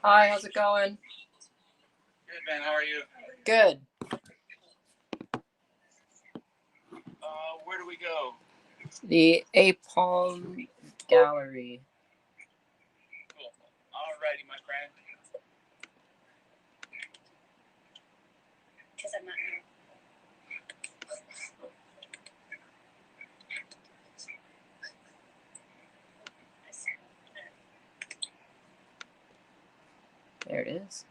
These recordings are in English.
Hi, how's it going? Good, man. How are you? Good. Where do we go? The Aplomb Gallery. Cool. Alrighty, my friend. Because I'm not new. There it is.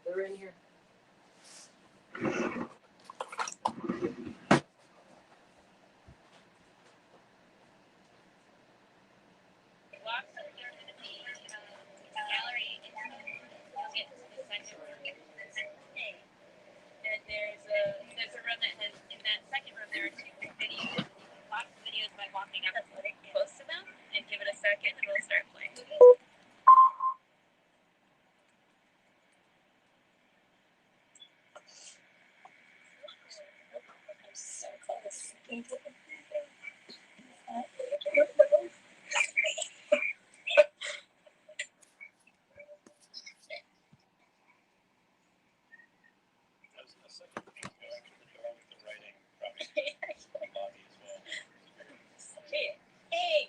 They're in here. And there's a room that has, in that second room there are two videos. Watch the videos by walking up close to them and give it a second and we'll start playing. I'm so close. I was gonna say, go after the door with the writing, probably the lobby as well. Hey.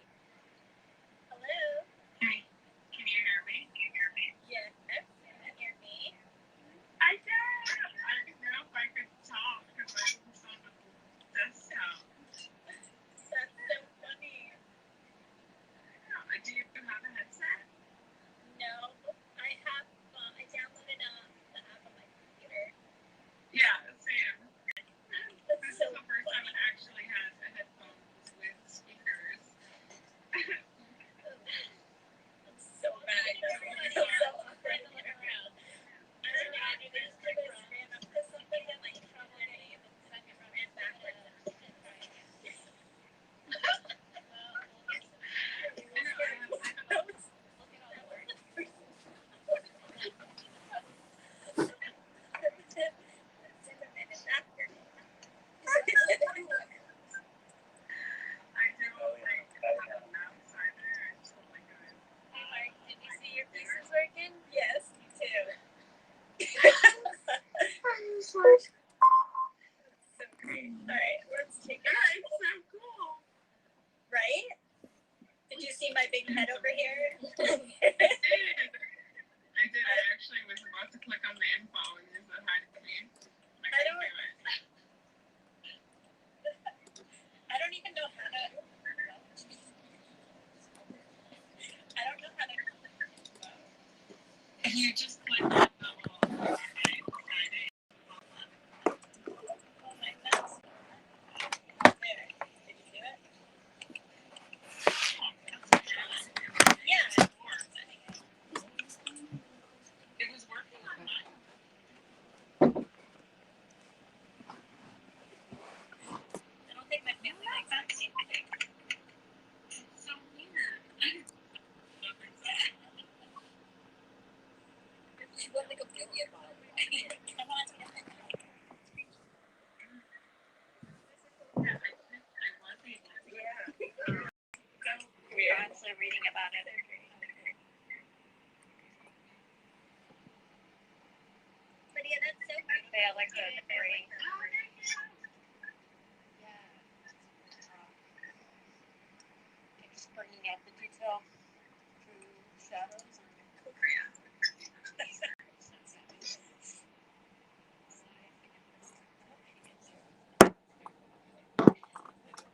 Hello. Hey, can you hear me? Yes. Can you hear me? I can. I didn't know if I could talk because I was on the desktop. That's so funny. Do you have a headset? No, I have. I downloaded the app on my computer. Yeah, same. That's This so is the first time funny. it actually has a headphones with speakers. It's so bad. It's so awkward to look around. I don't know how to do this. This ran up to something that like trouble getting in the second row and backwards. I don't think I have a mouse either. I totally good. Hey Mark, did you see your pieces working? Yes, me too. So great. Alright, let's take it. Yeah, it's so cool. Right? Did you see my big head over here? I did. I actually was about to click on the info and you said hi to me. I couldn't do it. I don't even know how to. I don't know how to. You just click on the little sign. Oh my mouse. There. Did you do it? Yeah. It was working on mine. I don't think my family likes that. It's so weird. She wouldn't make a billion dollars. Come on. Yeah, I was able to. Yeah. We're actually reading about it. But yeah, that's so beautiful. Yeah, like the gray. Yeah. Just bringing out the detail through shadows.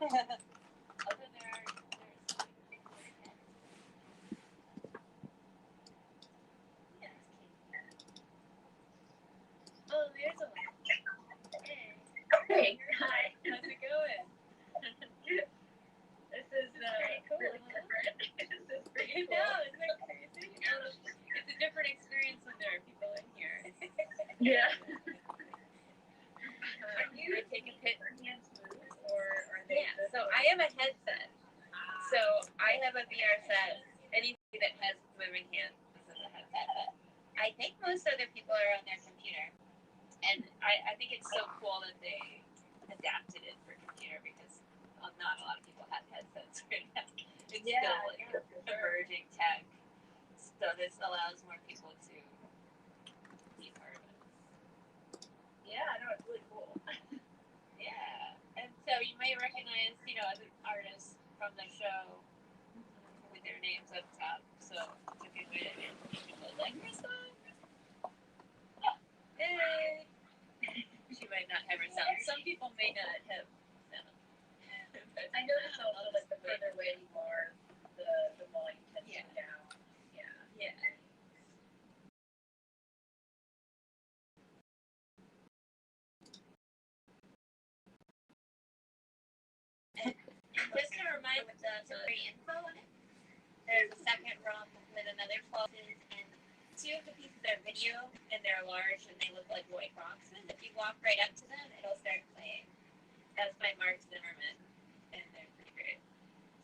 Other there's oh, there's a one. Hey. Hi. How's it going? This is pretty cool. Really different. This is pretty cool. No, isn't that crazy? It's a different experience. have a headset. So I have a VR set. Anything that has moving hands is a headset. But I think most other people are on their computer. And I think it's so cool that they adapted it for computer because not a lot of people have headsets right now. It's still like emerging tech. So this allows more people to be part of it. Yeah, I know, it's really cool. Yeah. And so you may recognize, other artists from the show with their names up top. So it's a good way to get people like Crystal. Oh, hey. She might not have her sound. Some people may not have sound. I noticed also like the further away you are, the volume tends to go down. Yeah. And just to remind with the free info on it, there's a second room with another 12 pieces, and 2 of the pieces are video, and they're large, and they look like white boxes. If you walk right up to them, it'll start playing. That's by Mark Zimmerman, and they're pretty great.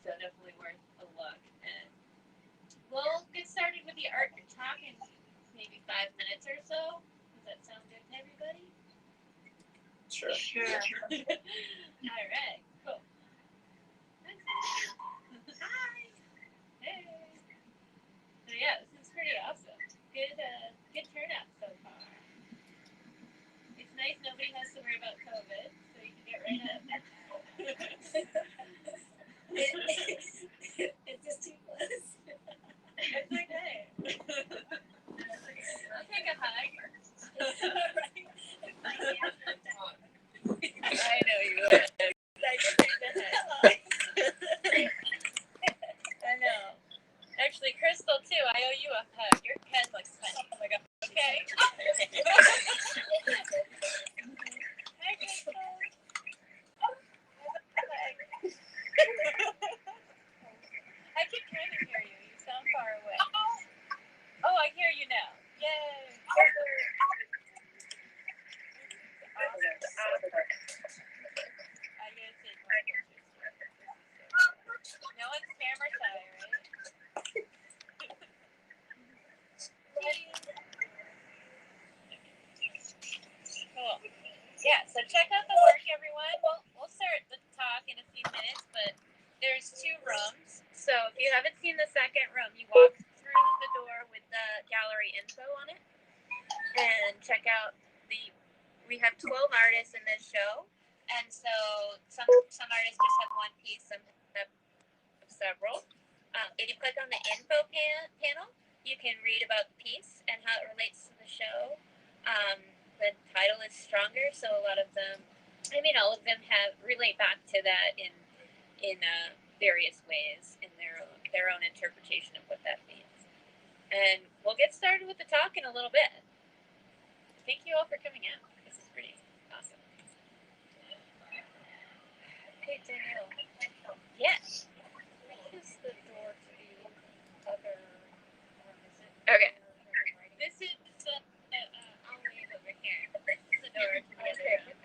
So definitely worth a look. And we'll get started with the art and talk in maybe 5 minutes or so. Does that sound good to everybody? Sure. All right, cool. Hi. Hey. So yeah, this is pretty awesome. Good turnout so far. It's nice nobody has to worry about COVID, so you can get right up. It's just too close. It's okay. I'll take a hug. I know you would. I just take the hug. I know. Actually, Crystal too. I owe you a hug. Your head looks funny. Oh my god. Okay. Hi, Crystal. I keep trying to hear you. You sound far away. Oh, I hear you now. Yay. I'm gonna take more pictures. No one's camera shy, right? Cool. Yeah, so check out the work, everyone. We'll start the talk in a few minutes, but there's 2 rooms. So if you haven't seen the second room, you walk through the door with the gallery info on it, and check out we have 12 artists in this show, and so some artists just have 1 piece, some have several. If you click on the info panel, you can read about the piece and how it relates to the show. The title is Stronger, so a lot of them, all of them relate back to that in various ways in their own interpretation of what that means. And we'll get started with the talk in a little bit. Thank you all for coming out. This is pretty awesome. Okay, Danielle. Yes. This is the door to the other room, is it? Okay. This is the hallway over here. This is the door to the other room.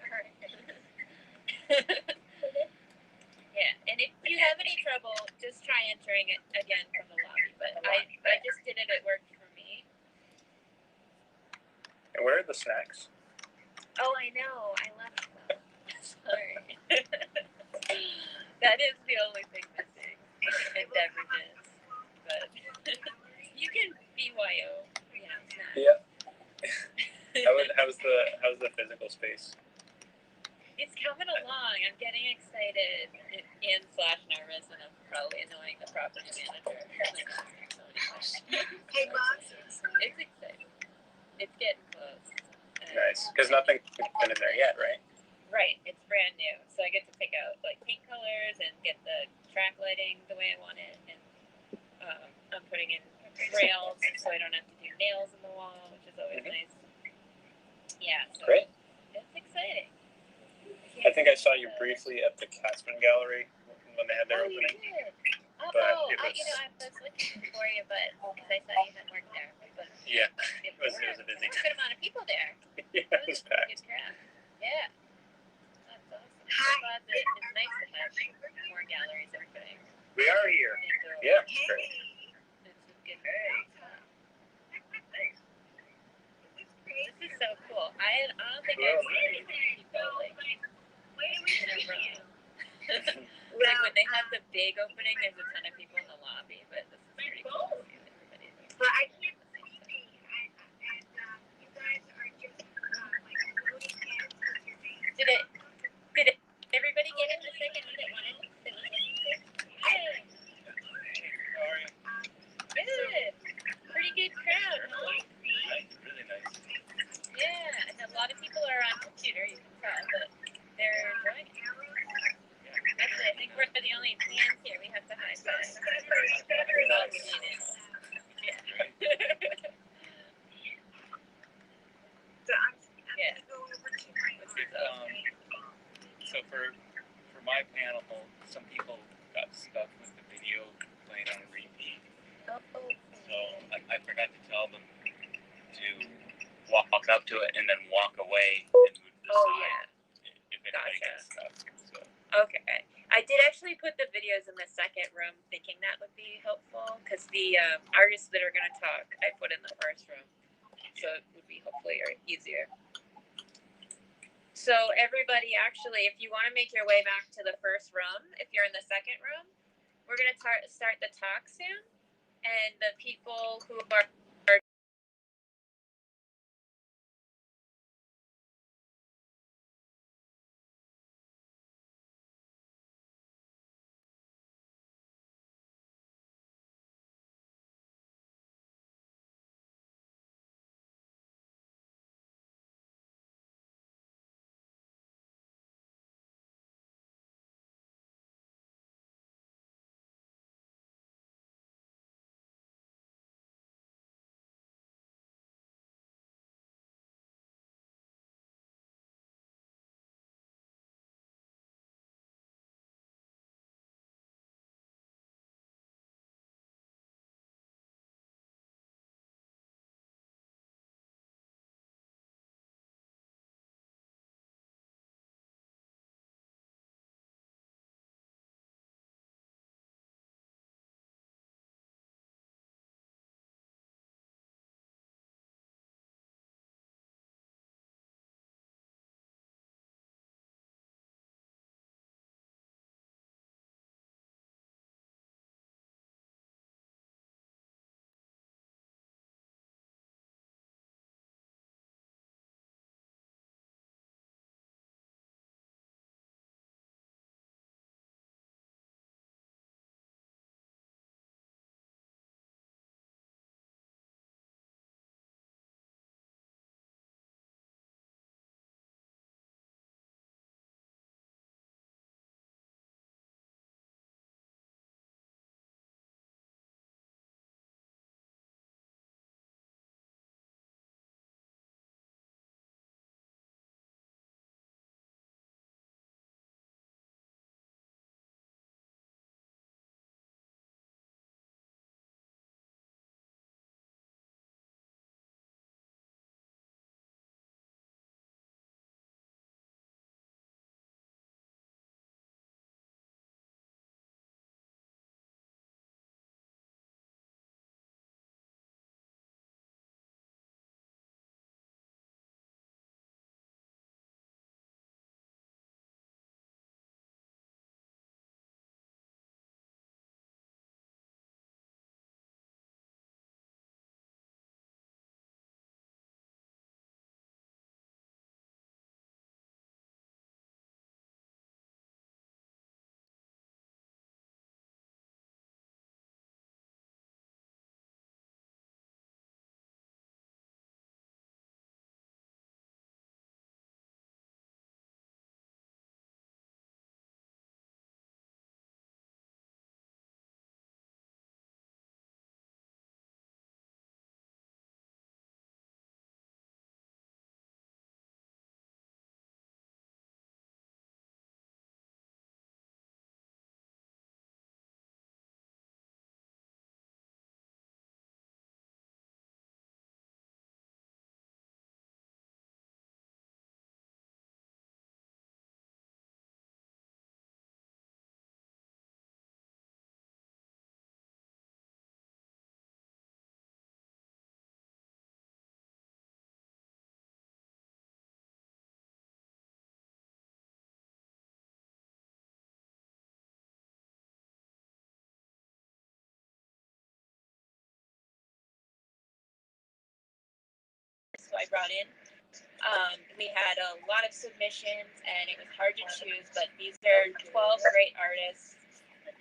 Yeah, and if you have any trouble, just try entering it again from the lobby. But I just did it. It worked for me. And where are the snacks? Oh, I know. I left them. Sorry. That is the only thing missing. And beverages. But you can BYO. Yeah, snacks. Yeah. How's the physical space? It's coming along. I'm getting excited and / nervous, and I'm probably annoying the property manager. Hey, boss. It's exciting. It's getting close. Nice, because nothing's been in there yet, right? Right. It's brand new, so I get to pick out like paint colors and get the track lighting the way I want it, and I'm putting in rails so I don't have to do nails in the wall, which is always nice. Yeah. So Great. it's exciting. I think I saw you briefly at the Katzman Gallery when they had their You opening. did. But I it was- was looking for you, but because I saw you had worked there. But Yeah, it it was a busy a good amount of people there. Yeah, it was packed. Good crowd. Yeah. That's awesome. thought that it's nice to have more galleries opening. We are here. And go. Yeah, it's great. It's a good Thanks. This is so cool. I don't think I've seen people like in a row. Like when they have the big opening, there's a ton of people in the lobby, but this is pretty cool to see everybody there. But I can't believe it. You guys are just like loading hands with your name. Did everybody get in the second one? Hey, How are you? good. Pretty good crowd, huh? Nice, really nice. Yeah, and a lot of people are on computer, you can tell, but they're enjoying it. Actually, I think we're the only fans here. We have to high five. We're all related. Yeah. So I'm Yeah. gonna go over to my This is awesome. So for my panel, some people got stuck with the video playing on a repeat. Oh, So I forgot to tell them to walk up to it and then walk away and move to the side if anybody gets stuck. So okay. I did actually put the videos in the second room, thinking that would be helpful, because the artists that are going to talk, I put in the first room, so it would be hopefully easier. So everybody, actually, if you want to make your way back to the first room, if you're in the second room, we're going to start the talk soon, and the people who are I brought in. We had a lot of submissions, and it was hard to choose, but these are 12 great artists,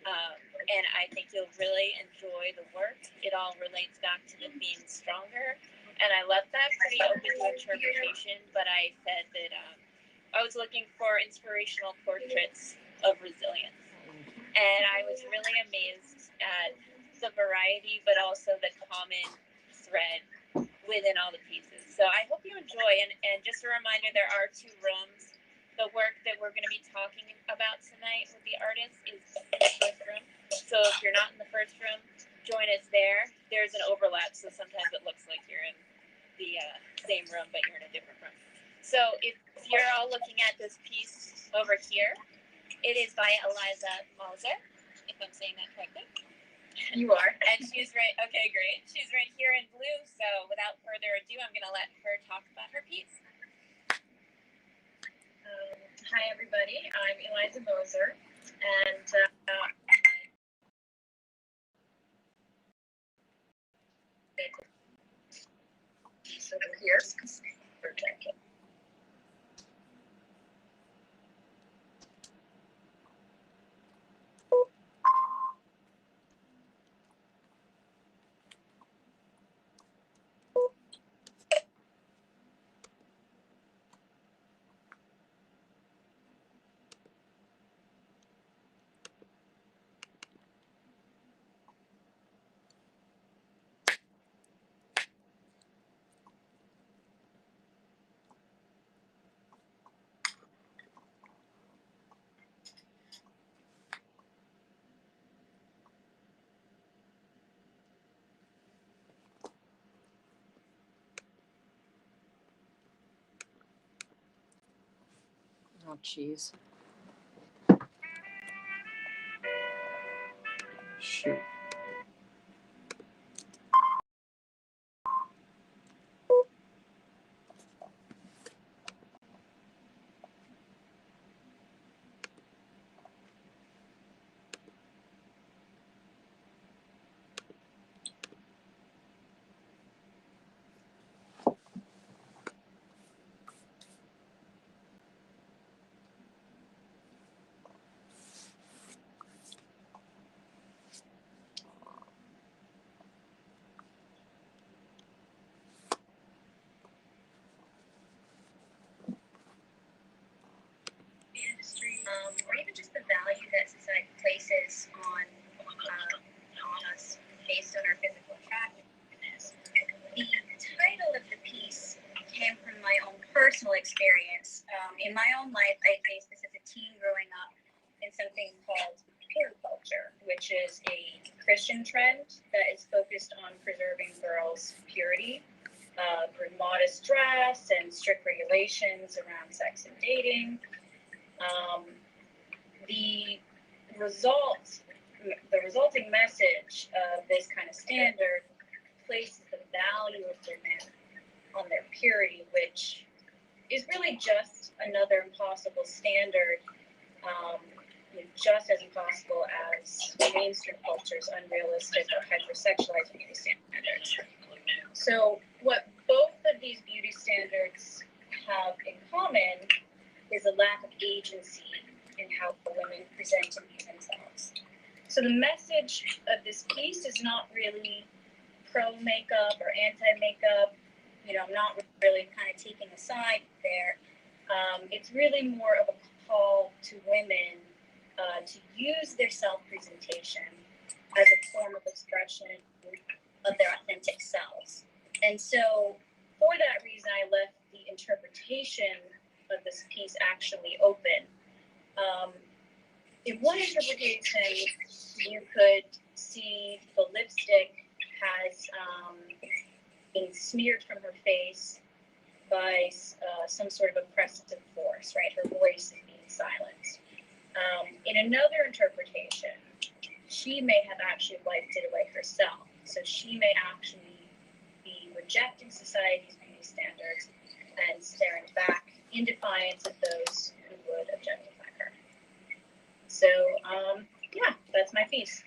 and I think you'll really enjoy the work. It all relates back to the theme Stronger, and I left that pretty open to interpretation, but I said that I was looking for inspirational portraits of resilience, and I was really amazed at the variety, but also the common thread within all the pieces. So I hope you enjoy, and just a reminder, there are 2 rooms. The work that we're going to be talking about tonight with the artists is in the first room. So if you're not in the first room, join us there. There's an overlap, so sometimes it looks like you're in the same room, but you're in a different room. So if you're all looking at this piece over here, it is by Eliza Mauser, if I'm saying that correctly. You are. And she's right. Okay, great. She's right here in blue. So without further ado, I'm going to let her talk about her piece. Hi, everybody. I'm Eliza Moser, and over here for jacket. Oh, jeez. Shoot. Or even just the value that society places on us based on our physical attractiveness. The title of the piece came from my own personal experience. In my own life, I faced this as a teen growing up in something called pure culture, which is a Christian trend that is focused on preserving girls' purity through modest dress and strict regulations around sex and dating. The resulting message of this kind of standard places the value of women on their purity, which is really just another impossible standard, just as impossible as mainstream culture's unrealistic or hypersexualized beauty standards. So what both of these beauty standards have in common is a lack of agency in how women present and view themselves. So the message of this piece is not really pro-makeup or anti-makeup. I'm not really kind of taking a side there. It's really more of a call to women to use their self-presentation as a form of expression of their authentic selves. And so for that reason, I left the interpretation of this piece actually open. In one interpretation, you could see the lipstick has been smeared from her face by some sort of oppressive force, right? Her voice is being silenced. In another interpretation, she may have actually wiped it away herself. So she may actually be rejecting society's beauty standards and staring back in defiance of those who would objectify her. So, that's my piece.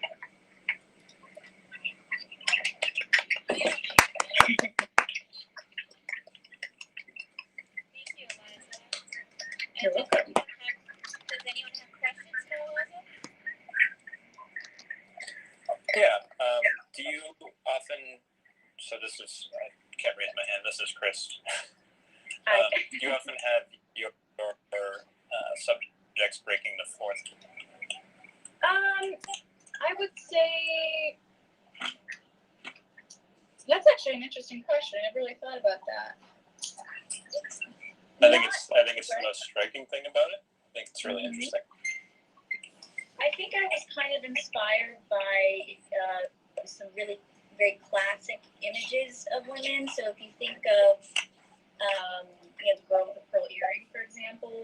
Yeah. Do you often? So this is I can't raise my hand. This is Chris. Do you often have your subjects breaking the fourth? I would say that's actually an interesting question. I never really thought about that. I think it's the most striking thing about it. I think it's really interesting. I think I was kind of inspired by some really very classic images of women. So if you think of the girl with the pearl earring, for example,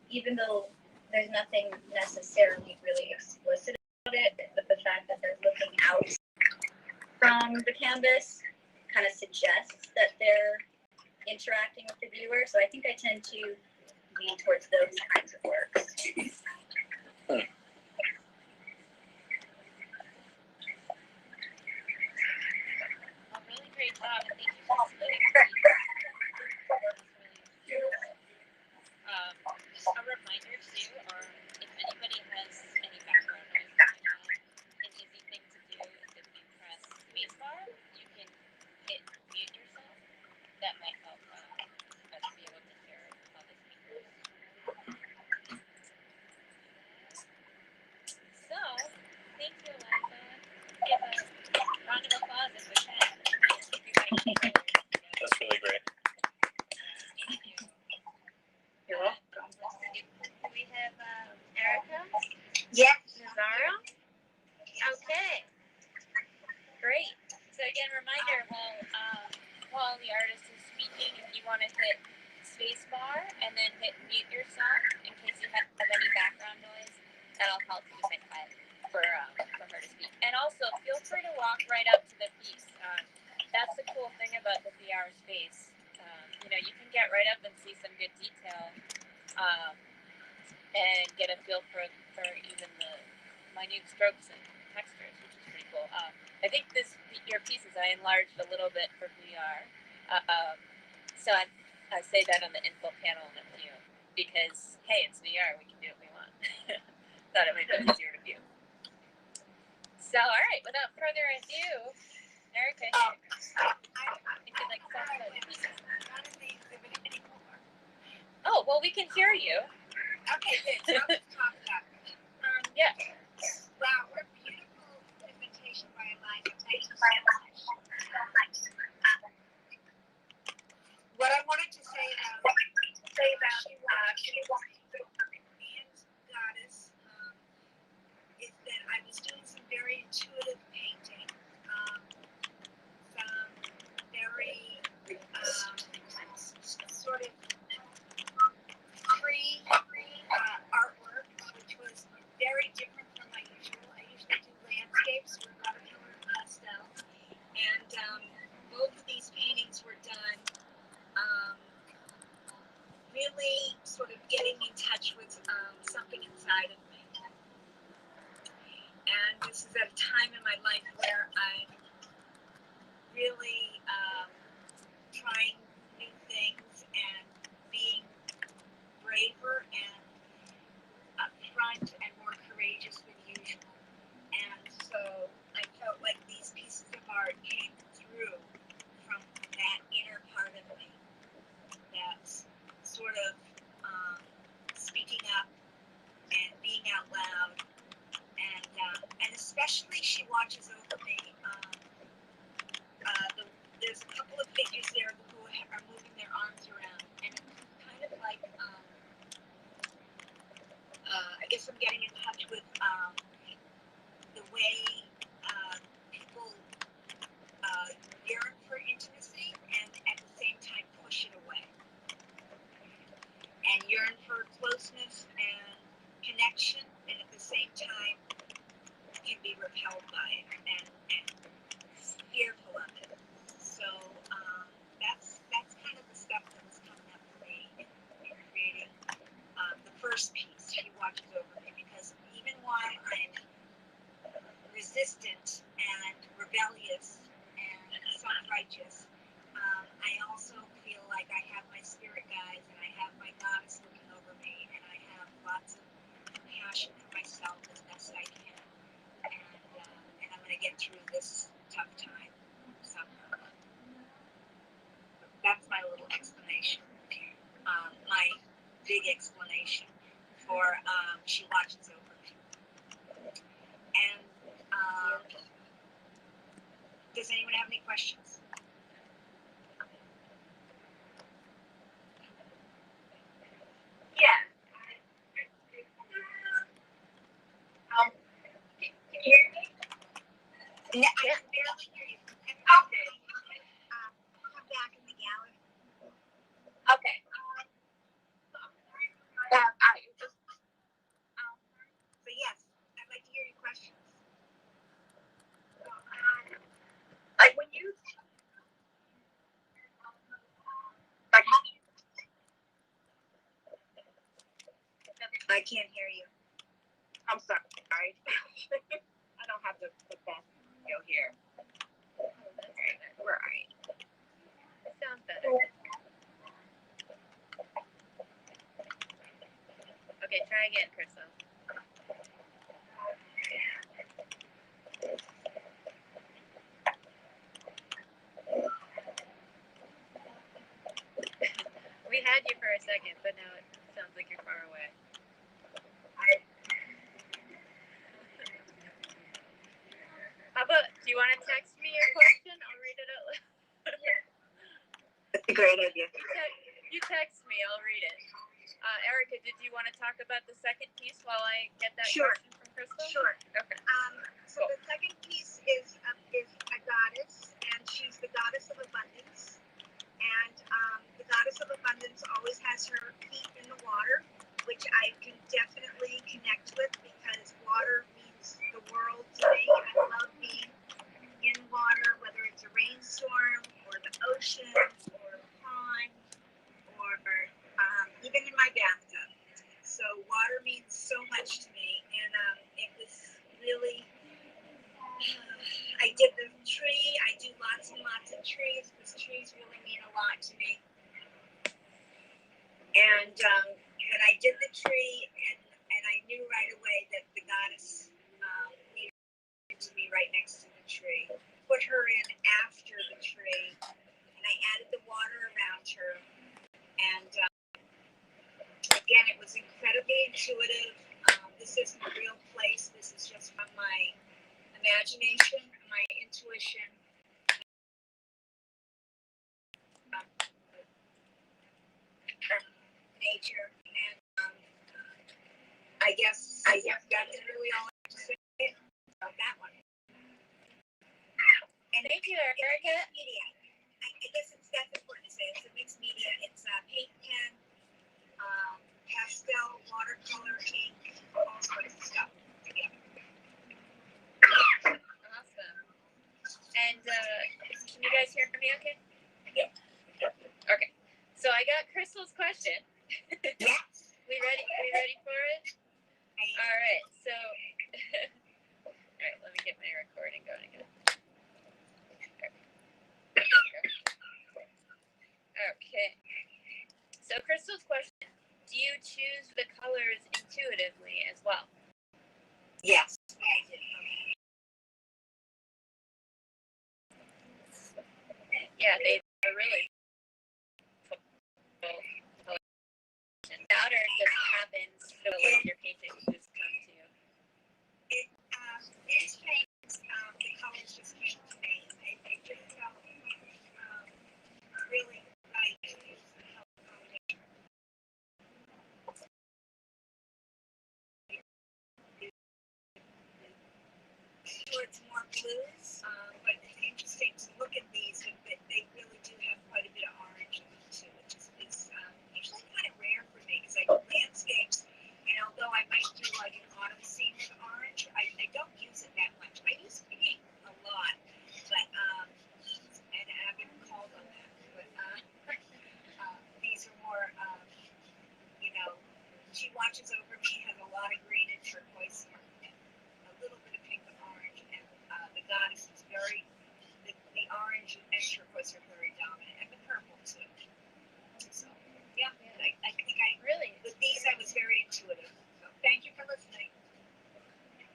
even though there's nothing necessarily really explicit about it, but the fact that they're looking out from the canvas kind of suggests that they're interacting with the viewer. So I think I tend to lean towards those kinds of works. Really great job, and thank you for splitting. A reminder too, or if anybody has any background noise going on, an easy thing to do is if you press spacebar, you can hit mute yourself. That might help us be able to hear all the speakers. So, thank you, Eliza. Give a round of applause if we can. That's really great. Thank you. You're welcome. Do we have Erica? Yes. Nazaro? Okay. Great. So again, reminder, while the artist is speaking, if you want to hit spacebar and then hit mute yourself in case you have any background noise, that'll help keep it quiet for her to speak. And also, feel free to walk right up to the piece. That's the cool thing about the VR space. You can get right up and see some good detail and get a feel for even the minute strokes and textures, which is pretty cool. I think your pieces I enlarged a little bit for VR. So I say that on the info panel in a few because, hey, it's VR, we can do what we want. Thought it might be easier to view. So, all right, without further ado, Erica, if you'd like to talk about your pieces. Oh, well, we can hear you. Okay, good. So let's talk about it. Yeah. Wow, what a beautiful presentation by Eliza. Thank you so much. What I wanted to say about and Goddess is that I was doing some very intuitive painting, some very sort of free artwork, which was very different from my usual. I usually do landscapes with watercolor and pastel, and both of these paintings were done really sort of getting in touch with something inside of me. And this is at a time in my life where I'm really trying new things and being braver and upfront and more courageous than usual. And so I felt like these pieces of art came through from that inner part of me that's sort of speaking up and being out loud. And especially she watches over me. There's a couple of figures there who are moving their arms around, and it's kind of like I guess I'm getting in touch with the way people yearn for intimacy and at the same time push it away, and yearn for closeness and connection, and at the same time can be repelled by it and fearful of it. So that's kind of the stuff that was coming up for me in creating the first piece. She watches over me because even while I'm resistant and rebellious and self-righteous, I also feel like I have my spirit guides and I have my goddess looking over me, and I have lots of compassion for myself as best I can. And she watches over me. And does anyone have any questions? Yeah. Can you hear me? No, I can barely hear you. Okay. Come back in the gallery. Okay. So yes, I'd like to hear your questions. Like when you like how do you I can't hear you. I'm sorry. I don't have the best video here. Right. Sounds better. Okay, try again, Crystal. We had you for a second, but now it sounds like you're far away. How about, do you want to text me your question? I'll read it out loud. That's a great idea. You text me, I'll read it. Erica, did you want to talk about the second piece while I get that Sure. question from Crystal? Sure. Okay. So the second piece is a goddess, and she's the goddess of abundance. And the goddess of abundance always has her feet in the water, which I can definitely connect with because water means the world to me. I love being in water, whether it's a rainstorm or the ocean or a pond or even in my bathtub. So water means so much to me, and it was really. I did the tree. I do lots and lots of trees because trees really mean a lot to me. And I did the tree, and I knew right away that the goddess needed to be right next to the tree. Put her in after the tree, and I added the water around her. And again, it was incredibly intuitive. This isn't a real place. This is just from my imagination, my intuition. Nature, and I guess that's really all I have to say about that one. And Thank you, Erica. Mixed media. I guess that's important to say. It's a mixed media. It's paint pen, pastel, watercolor, ink, all sorts of stuff together. Awesome. And can you guys hear me okay? Yep. Okay. So I got Crystal's question. Yes. We ready for it? All right. So, all right. Let me get my recording going again. Okay. So Crystal's question: do you choose the colors intuitively as well? Yes. Yeah, they really. That or it just happens so like your paintings just come to you. These paintings, the colors just came to me. I just felt really right to use the color combination. Towards more blues, but it's interesting to look at these. They really do have quite a bit of orange in them too, which is usually kind of rare for me because I do landscapes, and although I might do like an autumn scene with orange, I don't use it that much. I use pink a lot, but and I've been called on that. But these are more, she watches over me, has a lot of green and turquoise here, and a little bit of pink and orange, and the goddess is the orange and turquoise are very dominant, and the purple too. So, yeah, I think with these I was very intuitive. So, thank you for listening.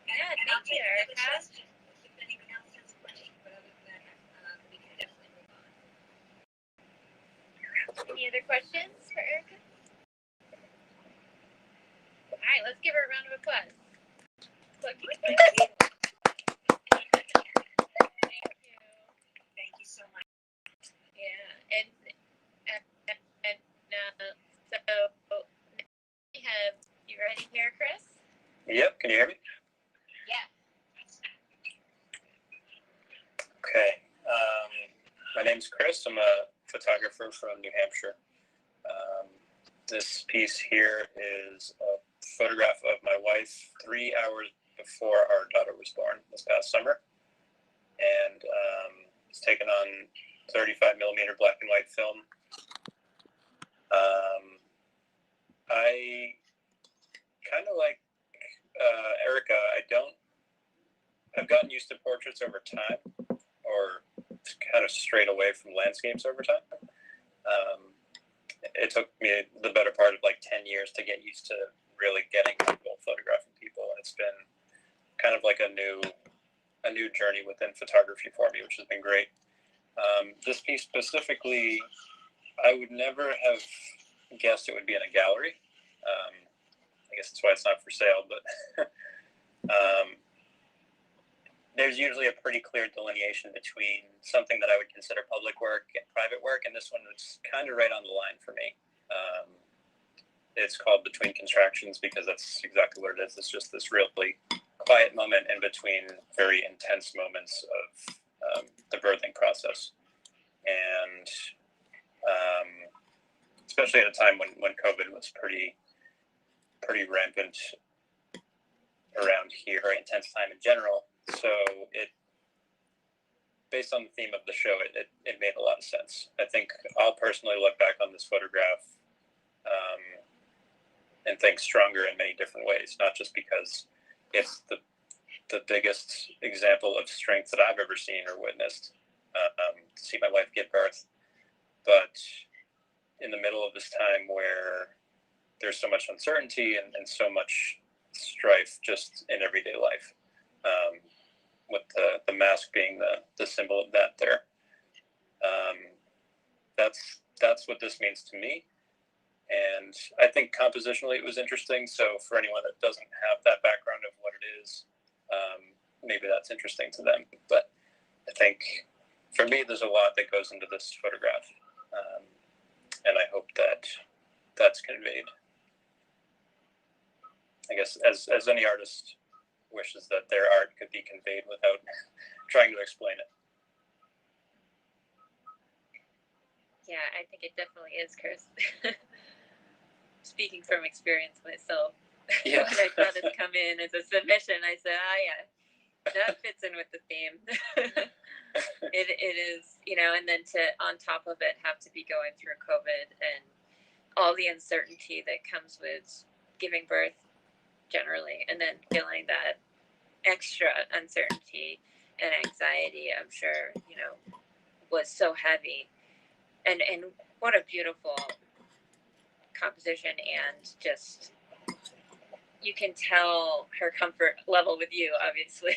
Yeah, and I'll thank you, take another Erica. question if anyone else has a question, but other than that, we can definitely move on. Any other questions for Erica? All right, let's get give her a round of applause. Thank you. Thank you so much. Yeah, and so we have you ready here, Chris? Yep, can you hear me? Yeah. Okay. My name's Chris. I'm a photographer from New Hampshire. This piece here is a photograph of my wife 3 hours before our daughter was born this past summer. And it's taken on 35 millimeter black and white film. I kind of like Erica. I've gotten used to portraits over time, or kind of strayed away from landscapes over time. It took me the better part of like 10 years to get used to really getting people, photographing people. And it's been kind of like a new journey within photography for me, which has been great. This piece specifically, I would never have guessed it would be in a gallery. I guess that's why it's not for sale, but there's usually a pretty clear delineation between something that I would consider public work and private work, and this one was kind of right on the line for me. It's called Between Contractions because that's exactly what it is. It's just this really quiet moment in between very intense moments of the birthing process. And especially at a time when COVID was pretty rampant around here, very intense time in general. So based on the theme of the show, it made a lot of sense. I think I'll personally look back on this photograph and think stronger in many different ways, not just because it's the biggest example of strength that I've ever seen or witnessed, to see my wife give birth, but in the middle of this time where there's so much uncertainty and so much strife just in everyday life, with the mask being the symbol of that there. That's what this means to me. And I think compositionally it was interesting. So for anyone that doesn't have that background of what it is, maybe that's interesting to them. But I think for me, there's a lot that goes into this photograph. And I hope that that's conveyed. I guess as any artist wishes that their art could be conveyed without trying to explain it. Yeah, I think it definitely is, Chris. Speaking from experience myself, Yeah. when I saw this come in as a submission, I said, yeah, that fits in with the theme. It is, and then to, on top of it, have to be going through COVID and all the uncertainty that comes with giving birth generally, and then feeling that extra uncertainty and anxiety, I'm sure, was so heavy. And what a beautiful composition, and just you can tell her comfort level with you, obviously.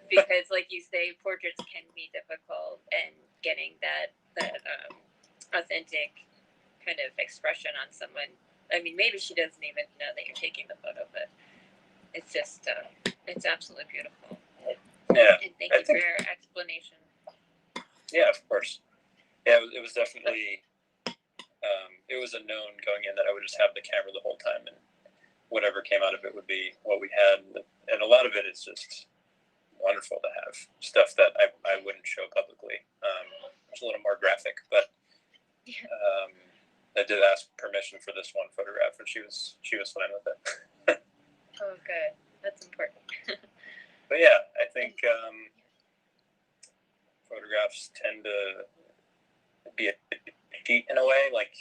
Because like you say, portraits can be difficult, and getting that authentic kind of expression on someone. I mean, maybe she doesn't even know that you're taking the photo, but it's just it's absolutely beautiful. Yeah. And thank you for your explanation. Yeah, of course. Yeah, it was definitely it was a known going in that I would just have the camera the whole time, and whatever came out of it would be what we had. And a lot of it is just wonderful to have stuff that I wouldn't show publicly. It's a little more graphic, but I did ask permission for this one photograph, and she was fine with it. Oh, good. That's important. But yeah, I think photographs tend to be a cheat in a way. Like,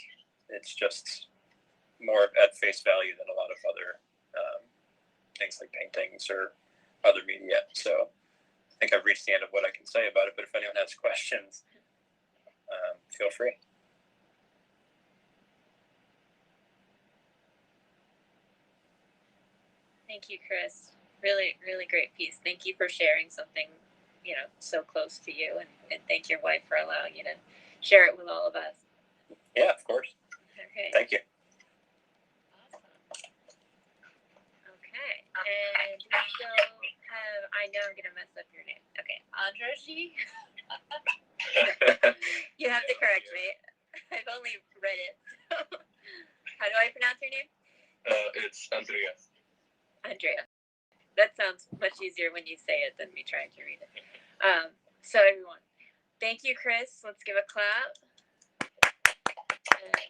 it's just more at face value than a lot of other things like paintings or other media. So I think I've reached the end of what I can say about it, but if anyone has questions, feel free. Thank you, Chris. Really, really great piece. Thank you for sharing something, so close to you, and thank your wife for allowing you to share it with all of us. Yeah, of course. Okay. Thank you. Awesome. I know I'm gonna mess up your name. Okay, Andraji. You have to correct me. I've only read it. How do I pronounce your name? It's Andrea. Andrea. That sounds much easier when you say it than me trying to read it. So everyone, thank you, Chris. Let's give a clap. And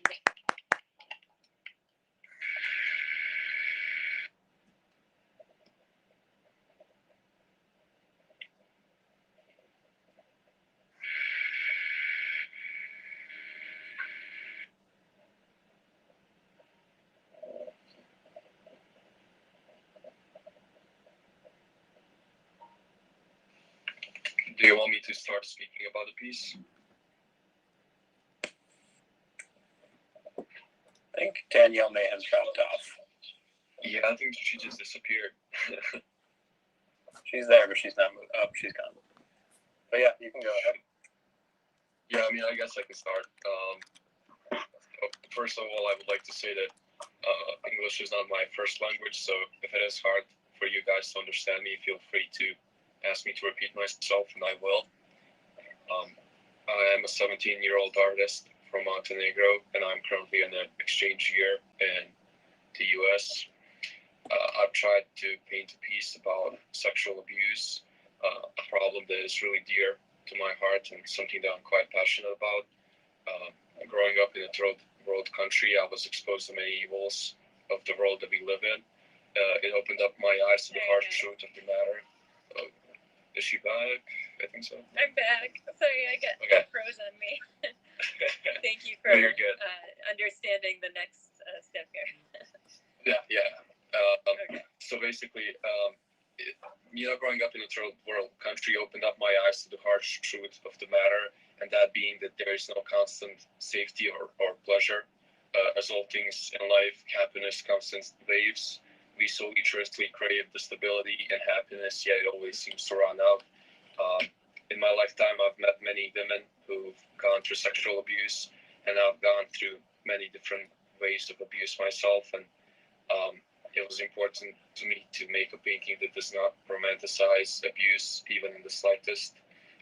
Do you want me to start speaking about the piece? I think Danielle may have dropped off. Yeah, I think she just disappeared. She's there, but she's not moved. Oh, she's gone. But yeah, you can go ahead. Yeah, I mean, I guess I can start. First of all, I would like to say that English is not my first language, so if it is hard for you guys to understand me, feel free to ask me to repeat myself, and I will. I am a 17-year-old artist from Montenegro, and I'm currently in an exchange year in the US. I've tried to paint a piece about sexual abuse, a problem that is really dear to my heart and something that I'm quite passionate about. Growing up in a third world country, I was exposed to many evils of the world that we live in. It opened up my eyes to the harsh truth of the matter. Is she back? I think so. I'm back. Sorry, I got froze on me. Thank you for understanding the next step here. Yeah. Okay. So basically, growing up in a third world country opened up my eyes to the harsh truth of the matter, and that being that there is no constant safety or pleasure. As all things in life, happiness comes in waves. We so earnestly crave the stability and happiness, yet it always seems to run out. In my lifetime, I've met many women who've gone through sexual abuse, and I've gone through many different ways of abuse myself, and it was important to me to make a painting that does not romanticize abuse even in the slightest.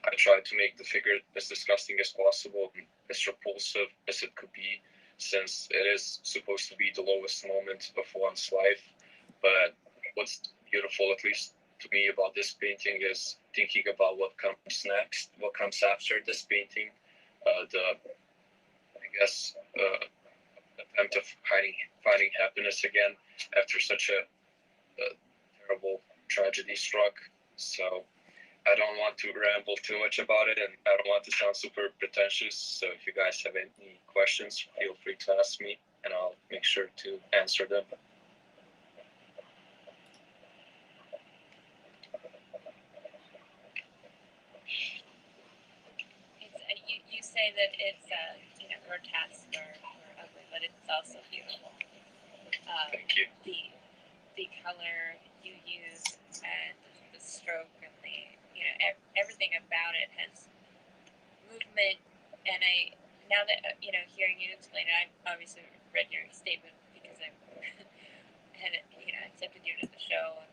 I tried to make the figure as disgusting as possible and as repulsive as it could be, since it is supposed to be the lowest moment of one's life. But what's beautiful, at least to me, about this painting is thinking about what comes next, what comes after this painting. Attempt of finding happiness again after such a terrible tragedy struck. So I don't want to ramble too much about it, and I don't want to sound super pretentious. So if you guys have any questions, feel free to ask me, and I'll make sure to answer them. You say that it's grotesque or ugly, but it's also beautiful. Thank you. The color you use and the stroke and everything about it has movement. And now that hearing you explain it, I obviously read your statement because I had accepted you to the show.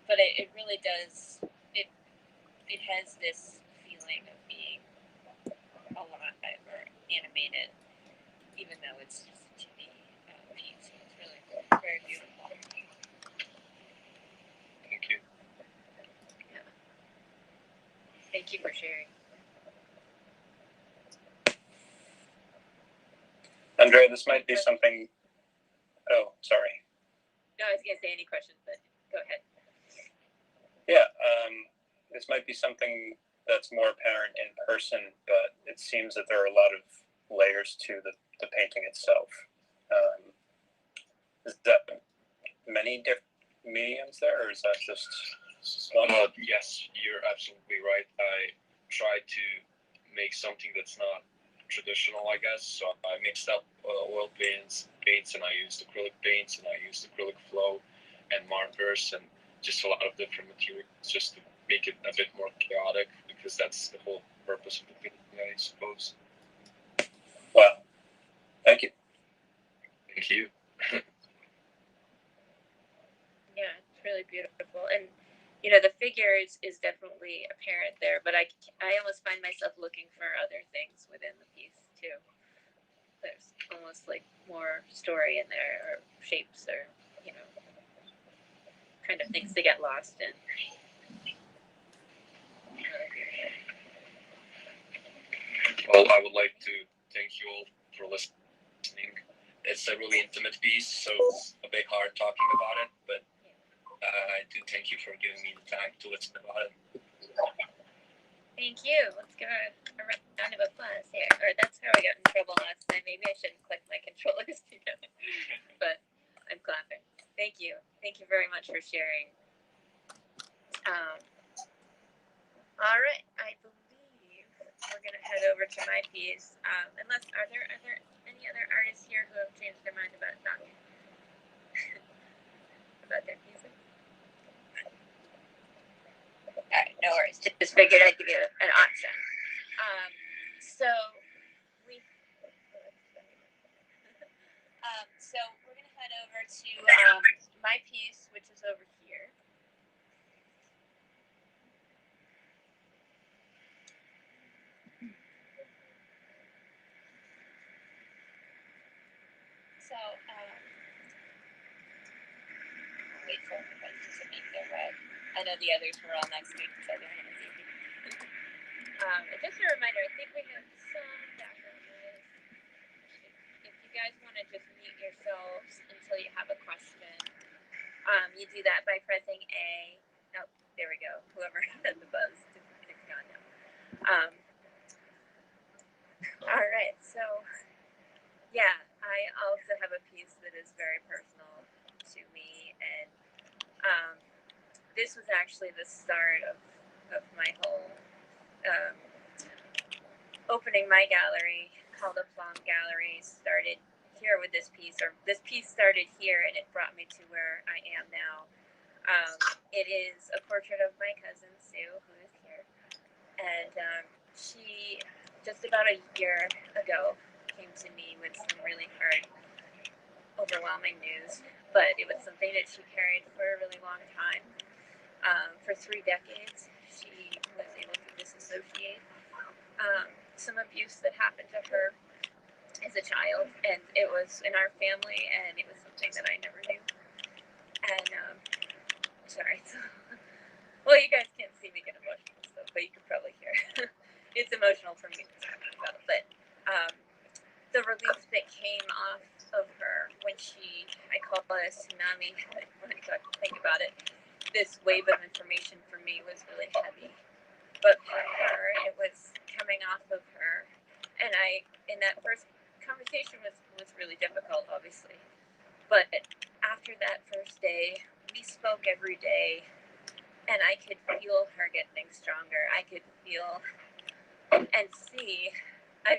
But it really does. It has this feeling of being alive or animated, even though it's just a 2D piece. It's really very beautiful. Thank you. Yeah. Thank you for sharing. Andrea, this might be something. Oh, sorry. No, I was going to say any questions, but go ahead. Yeah, this might be something that's more apparent in person, but it seems that there are a lot of layers to the painting itself. Is that many different mediums there, or is that just one? Yes, you're absolutely right. I tried to make something that's not traditional, I guess. So I mixed up oil paints, and I used acrylic paints, and I used acrylic flow and markers, and just a lot of different materials just to make it a bit more chaotic, because that's the whole purpose of the painting, I suppose. Wow. Thank you. Thank you. Yeah, it's really really beautiful. And you know, the figure is definitely apparent there, but I almost find myself looking for other things within the piece too. There's almost like more story in there, or shapes, or you know, kind of things to get lost in. Well, I would like to thank you all for listening. It's a really intimate piece, so it's a bit hard talking about it, but I do thank you for giving me the time to listen about it. Thank you. Let's give a round of applause here. Or that's how I got in trouble last time. Maybe I shouldn't click my controllers together. But I'm clapping. Thank you. Thank you very much for sharing. All right. I believe we're going to head over to my piece. Unless, are there any other artists here who have changed their mind about talking? About their pieces? All right, no worries. Just figured I'd give you an option. So we're gonna head over to my piece, which is over here. So wait for everybody to make their way. I know the others were all next to each other. Just a reminder, I think we have some background noise. If you guys want to just mute yourselves until you have a question, you do that by pressing A. Oh, there we go. Whoever had the buzz, it's gone now. All right, so yeah, I also have a piece that is very personal to me, and this was actually the start of my whole opening my gallery called Aplomb Gallery. Started here with this piece, or this piece started here, and it brought me to where I am now. It is a portrait of my cousin Sue, who is here, and she just about a year ago came to me with some really hard, overwhelming news, but it was something that she carried for a really long time. For 3 decades, she was able to disassociate some abuse that happened to her as a child, and it was in our family, and it was something that I never knew. And sorry, well, you guys can't see me get emotional, so, but you can probably hear. It's emotional for me to talk about, but the relief that came off of her when I call it a tsunami when I think about it, this wave of information for me was really heavy. But for her, it was coming off of her. And in that first conversation was really difficult, obviously. But after that first day, we spoke every day, and I could feel her getting stronger. I could feel and see.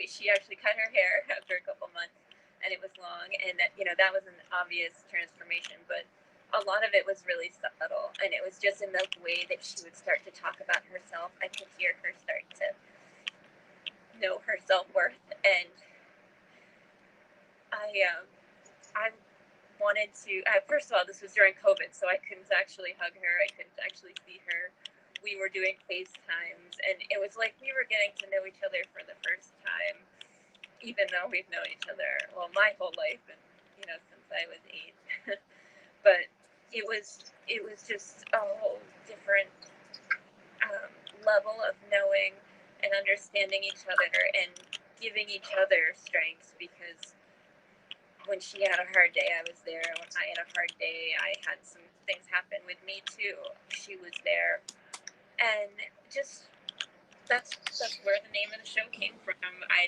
She actually cut her hair after a couple months, and it was long, and that was an obvious transformation, but a lot of it was really subtle, and it was just in the way that she would start to talk about herself. I could hear her start to know her self-worth, and I wanted to, first of all, this was during COVID, so I couldn't actually hug her, I couldn't actually see her. We were doing FaceTimes, and it was like we were getting to know each other for the first time, even though we've known each other, well, my whole life, and since I was 8. But it was just a whole different level of knowing and understanding each other and giving each other strengths, because when she had a hard day, I was there. When I had a hard day, I had some things happen with me too. She was there. And just that's where the name of the show came from.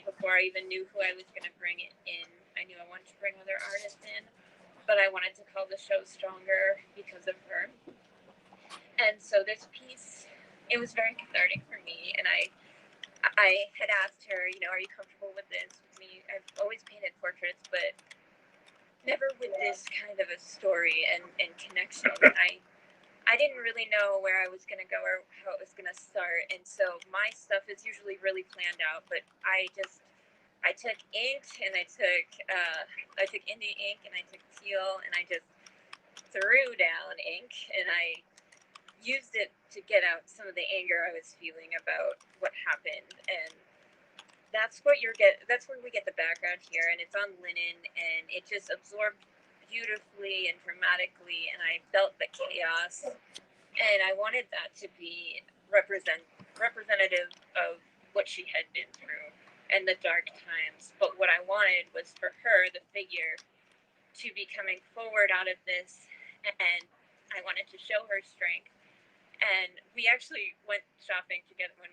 Before I even knew who I was going to bring it in, I knew I wanted to bring other artists in, but I wanted to call the show Stronger because of her. And so this piece, it was very cathartic for me, and I had asked her, are you comfortable with this? I've always painted portraits, but never with this kind of a story and connection. I didn't really know where I was going to go or how it was going to start, and so my stuff is usually really planned out, but I took ink, and I took indie ink, and I took teal, and I just threw down ink and I used it to get out some of the anger I was feeling about what happened. And that's where we get the background here, and it's on linen, and it just absorbed beautifully and dramatically, and I felt the chaos, and I wanted that to be representative of what she had been through and the dark times. But what I wanted was for her, the figure, to be coming forward out of this, and I wanted to show her strength. And we actually went shopping together when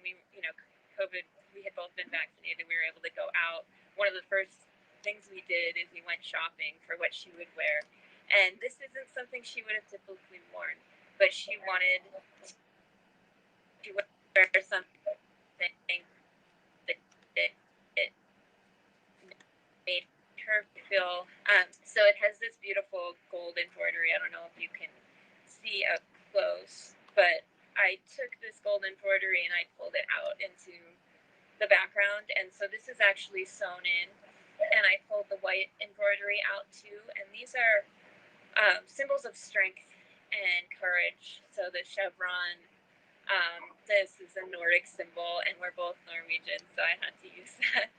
COVID, we had both been vaccinated. We were able to go out. One of the first things we did is we went shopping for what she would wear. And this isn't something she would have typically worn, but she wanted to wear something that it made her feel. So it has this beautiful gold embroidery. I don't know if you can see up close, but I took this gold embroidery and I pulled it out into the background, and so this is actually sewn in, and I pulled the white embroidery out too, and these are symbols of strength and courage. So the chevron, this is a Nordic symbol, and we're both Norwegian, so I had to use that.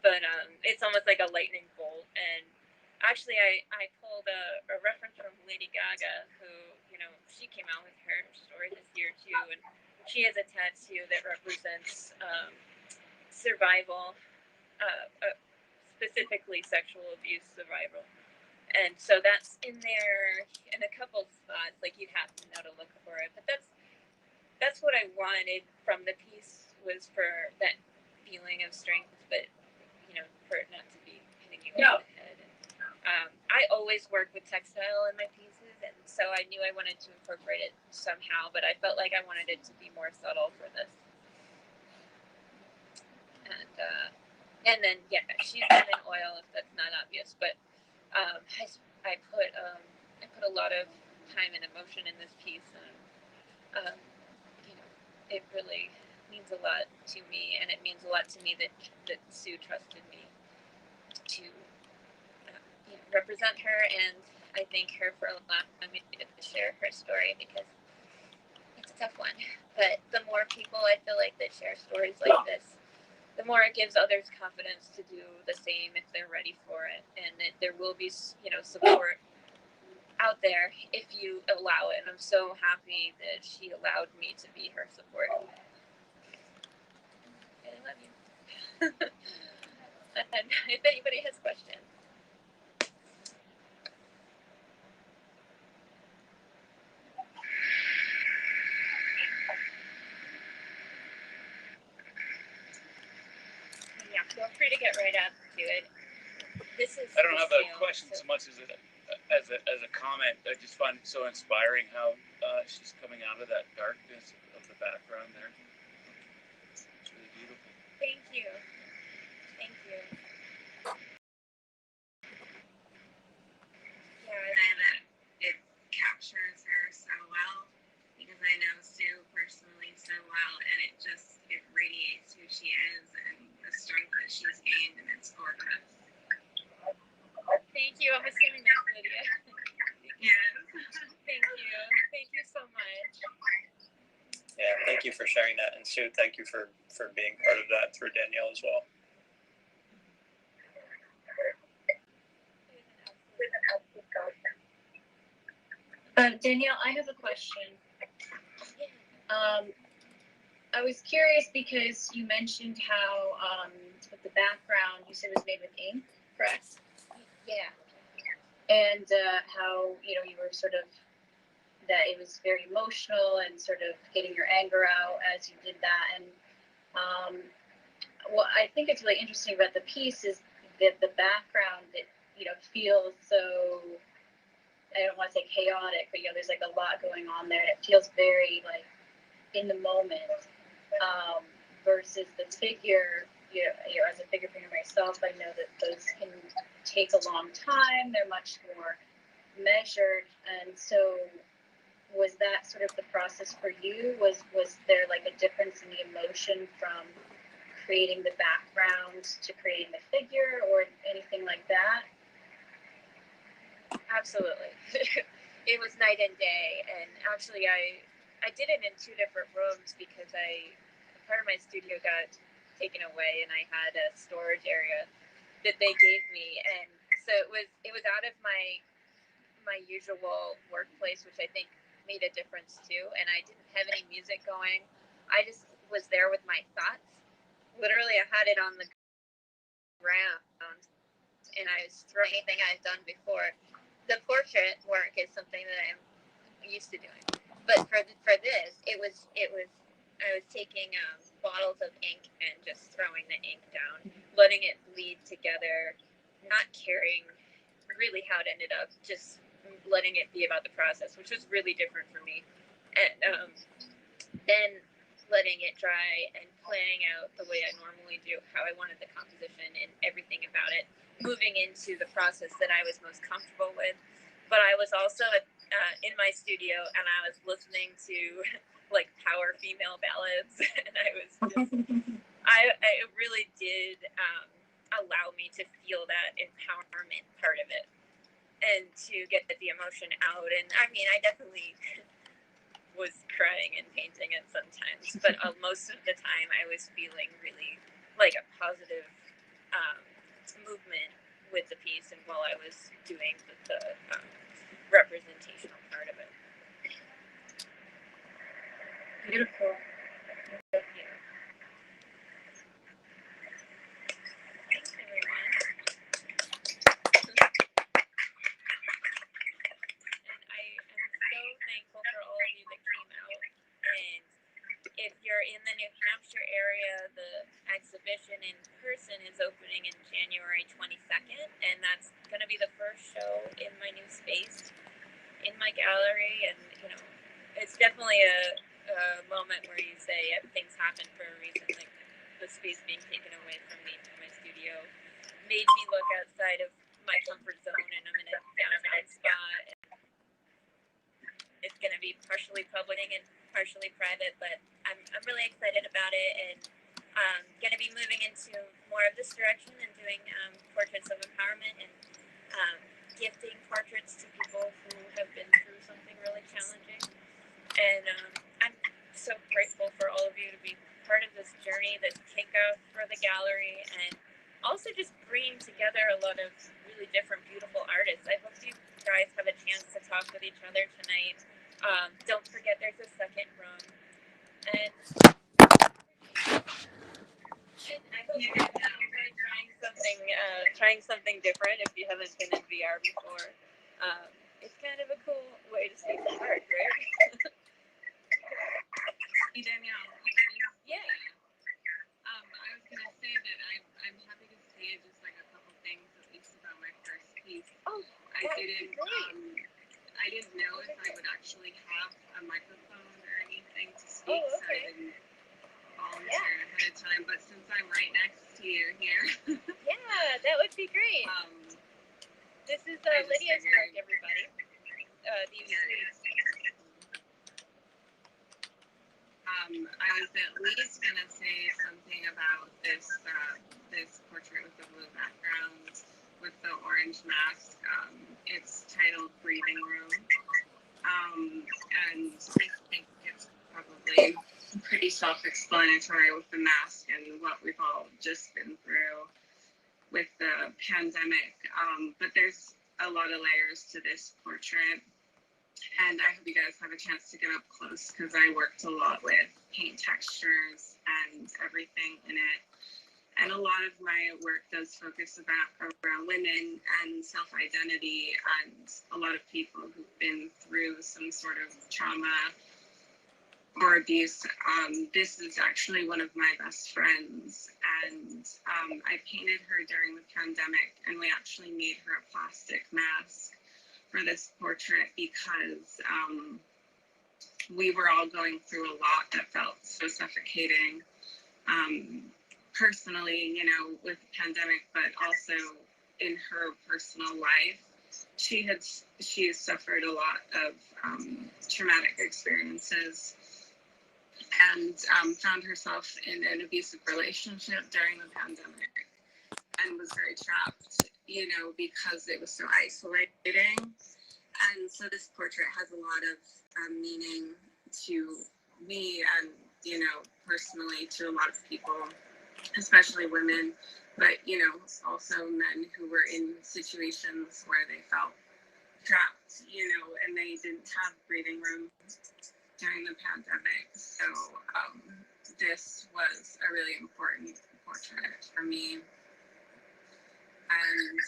But it's almost like a lightning bolt. And actually, I pulled a reference from Lady Gaga, who, she came out with her story this year too, and she has a tattoo that represents survival, specifically sexual abuse survival. And so that's in there in a couple spots. Like, you'd have to know to look for it. But that's what I wanted from the piece, was for that feeling of strength, but for it not to be hitting you on the head. And, I always work with textile in my pieces, and so I knew I wanted to incorporate it somehow, but I felt like I wanted it to be more subtle for this. And then she's done in oil, if that's not obvious. But I put a lot of time and emotion in this piece, and it really means a lot to me, and it means a lot to me that Sue trusted me to represent her, and I thank her for allowing me to share her story, because it's a tough one. But the more people I feel like that share stories like this, the more it gives others confidence to do the same if they're ready for it, and that there will be, support out there if you allow it. And I'm so happy that she allowed me to be her support. I love you. And if anybody has questions. Yeah, feel free to get right up to it. This is. I don't have a question so much as a comment. I just find it so inspiring how she's coming out of that darkness of the background there. It's really beautiful. Thank you. Thank you. Yeah, that it captures her so well, because I know Sue personally so well, and it radiates who she is and the strength that she's gained, and it's gorgeous. Thank you. I'm assuming that's Lydia. Yes. Thank you. Thank you so much. Yeah, thank you for sharing that. And Sue, thank you for being part of that through Danielle as well. Danielle, I have a question. I was curious because you mentioned how the background, you said, was made with ink, correct? Yeah. And how, you were sort of, that it was very emotional and sort of getting your anger out as you did that. And what I think is really interesting about the piece is that the background, it, feels so, I don't want to say chaotic, but, there's like a lot going on there. It feels very like in the moment, versus the figure, as a figure painter myself, I know that those can take a long time. They're much more measured. And so was that sort of the process for you? Was there like a difference in the emotion from creating the background to creating the figure, or anything like that? Absolutely. it was night and day. And actually, I did it in 2 different rooms because part of my studio got taken away, and I had a storage area that they gave me, and so it was out of my usual workplace, which I think made a difference too. And I didn't have any music going. I just was there with my thoughts. Literally, I had it on the ground, and I was throwing anything I've done before. The portrait work is something that I'm used to doing, but for this, it was I was taking bottles of ink and just throwing the ink down, letting it bleed together, not caring really how it ended up, just letting it be about the process, which was really different for me. And then letting it dry and planning out the way I normally do, how I wanted the composition and everything about it, moving into the process that I was most comfortable with. But I was also in my studio, and I was listening to like power female ballads, and I was just, it really did allow me to feel that empowerment part of it, and to get the emotion out. And I mean, I definitely was crying and painting it sometimes, but most of the time I was feeling really like a positive movement with the piece, and while I was doing the representational part of it. Beautiful. Yeah. Thanks, everyone. And I am so thankful for all of you that came out. And if you're in the New Hampshire area, the exhibition in person is opening in January 22nd, and that's going to be the first show in my new space, in my gallery. And it's definitely a moment where you say things happen for a reason. Like the space being taken away from me, from my studio, made me look outside of my comfort zone, and I'm in a downtown spot. It's going to be partially public and partially private, but I'm really excited about it, and going to be moving into more of this direction and doing portraits of empowerment and gifting portraits to people who have been through something really challenging. And I'm so grateful for all of you to be part of this journey, this kickoff for the gallery, and also just bringing together a lot of really different, beautiful artists. I hope you guys have a chance to talk with each other tonight. Don't forget there's a second room. And I hope you guys enjoy trying something different if you haven't been in VR before. It's kind of a cool way to see some art, right? Hey, Danielle. Yeah. I was gonna say that I'm happy to say just like a couple things at least about my first piece. Oh, I didn't know if I would actually have a microphone or anything to speak, so I didn't volunteer ahead of time. But since I'm right next to you here, yeah, that would be great. This is Lydia's park, everybody. These sweets. I was at least gonna say something about this portrait with the blue background with the orange mask. It's titled Breathing Room, and I think it's probably pretty self-explanatory with the mask and what we've all just been through with the pandemic. But there's a lot of layers to this portrait. And I hope you guys have a chance to get up close because I worked a lot with paint textures and everything in it. And a lot of my work does focus around women and self-identity and a lot of people who've been through some sort of trauma or abuse. This is actually one of my best friends, and I painted her during the pandemic, and we actually made her a plastic mask for this portrait because we were all going through a lot that felt so suffocating, personally, with the pandemic, but also in her personal life. She has suffered a lot of traumatic experiences and found herself in an abusive relationship during the pandemic and was very trapped, because it was so isolating. And so this portrait has a lot of meaning to me and, you know, personally to a lot of people, especially women, but, you know, also men who were in situations where they felt trapped, you know, and they didn't have breathing room during the pandemic. So this was a really important portrait for me. And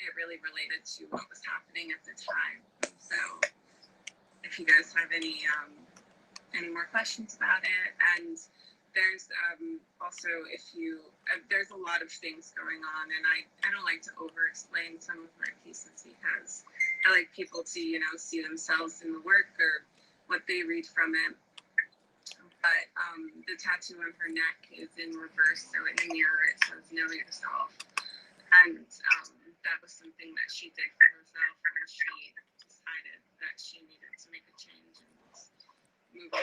it really related to what was happening at the time. So if you guys have any more questions about it, and there's also, if you there's a lot of things going on, and I don't like to over explain some of my pieces because I like people to, you know, see themselves in the work or what they read from it. But the tattoo on her neck is in reverse, so in the mirror it says "Know Yourself," and that was something that she did for herself when she decided that she needed to make a change and move on.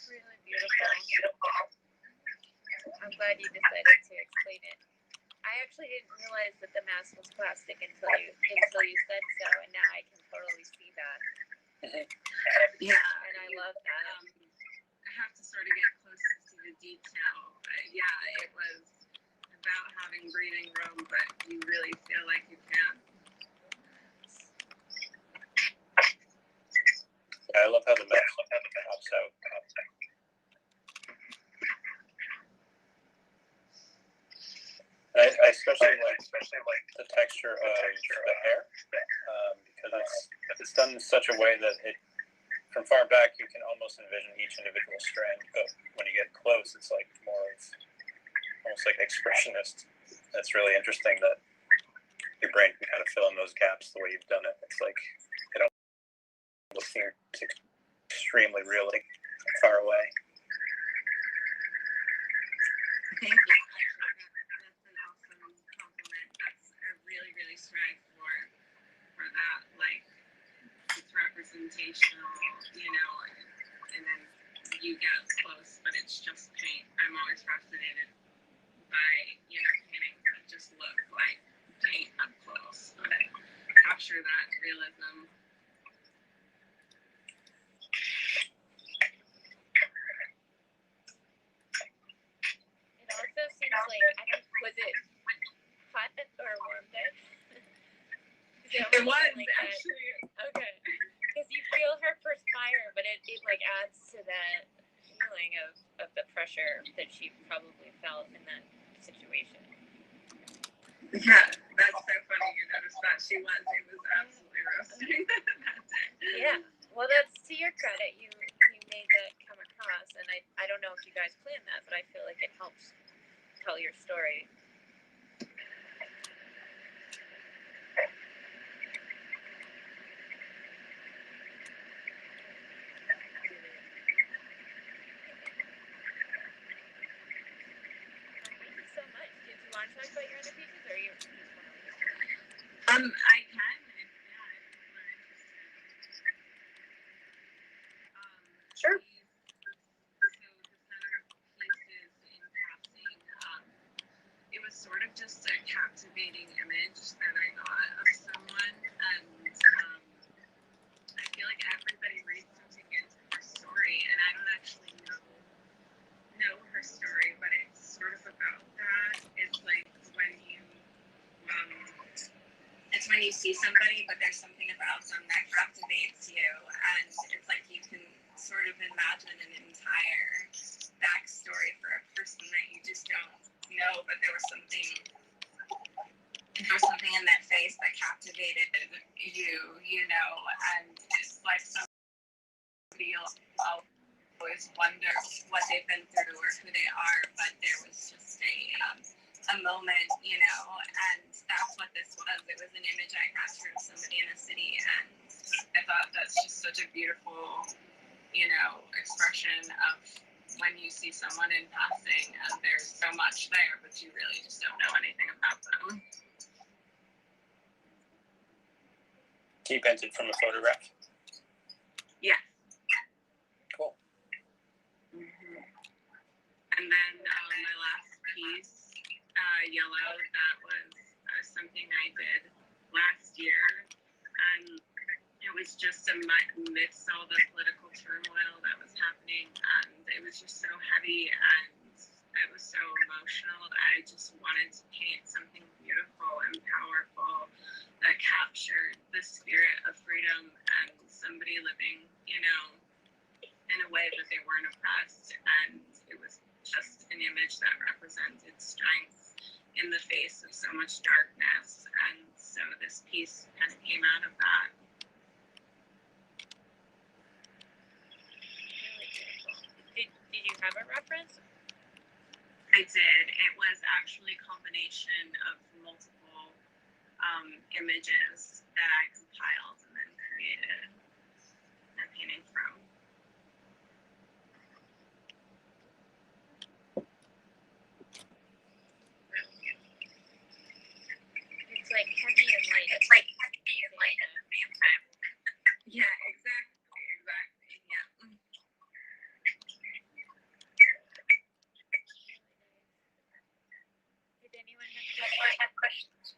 Really beautiful. I'm glad you decided to explain it. I actually didn't realize that the mask was plastic until you said so, and now I can totally see that. Yeah, and I love that. I have to sort of get closer to the detail. Yeah, it was about having breathing room, but you really feel like you can. I love how the mask pops out. I especially like the texture of the hair because it's done in such a way that it, from far back, you can almost envision each individual strand, but when you get close, it's like more of almost like expressionist. It's really interesting that your brain can kind of fill in those gaps the way you've done it. It's like it almost seems extremely real, like far away. Thank you. That's an awesome compliment. That's I really strive for that. Like, it's representational, you know, and then you get up close, but it's just paint. I'm always fascinated by, you know, paintings that just look like paint up close, but capture that realism. It also seems like, was it hot or warm day? It was like actually. Okay. Because you feel her perspire, but it like adds to that feeling of the pressure that she probably felt in that situation. Yeah, that's so funny you noticed that. It was absolutely roasting that day. Yeah. Well, that's to your credit. You made that come across, and I don't know if you guys planned that, but I feel like it helps tell your story. Want to talk about your other pieces, or you? I can. If you're interested. Sure. So the center pieces in passing. It was sort of just a captivating image that I got of someone, and I feel like everybody reads something into her story, and I don't actually know her story, but it's sort of about that. It's like when you see somebody, but there's something about them that captivates you, and it's like you can sort of imagine an entire backstory for a person that you just don't know, but there was something in their face that captivated you know, and it's like somebody else always wonder what they've been through or who they are, but there was just a moment, you know, and that's what this was. It was an image I captured of somebody in a city, and I thought that's just such a beautiful, you know, expression of when you see someone in passing and there's so much there, but you really just don't know anything about them. Can you paint it from the photograph? Yeah. Cool. Mm-hmm. And then my last piece, yellow. That was something I did last year. It was just amidst all the political turmoil that was happening, and it was just so heavy and it was so emotional that I just wanted to paint something beautiful and powerful that captured the spirit of freedom and somebody living, you know, in a way that they weren't oppressed. And it was just an image that represented strength in the face of so much darkness. And so this piece kind of came out of that. Did you have a reference? I did. It was actually a combination of multiple images that I compiled and then created a painting from. It's like heavy and light. It's like heavy and light at the same time. Yeah, exactly. Yeah. Did anyone have questions?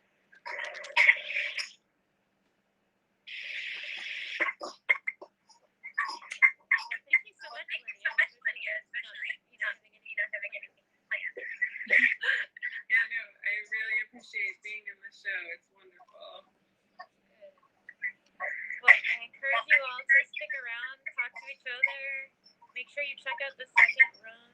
Well, thank you so much, Lydia. Having anything planned. Yeah, no, I really appreciate being in the show. It's wonderful. Well, I encourage you all to stick around, talk to each other. Make sure you check out the second room.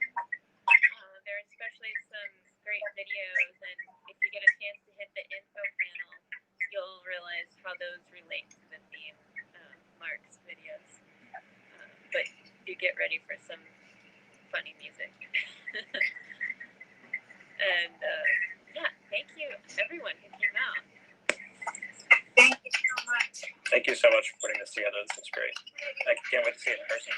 There are especially some great videos, and if you get a chance to hit the info panel, you'll realize how those relate to the theme of Mark's videos. But you get ready for some funny music. And yeah, thank you everyone who came out. Thank you so much. Thank you so much for putting this together. This is great. I can't wait to see it in person.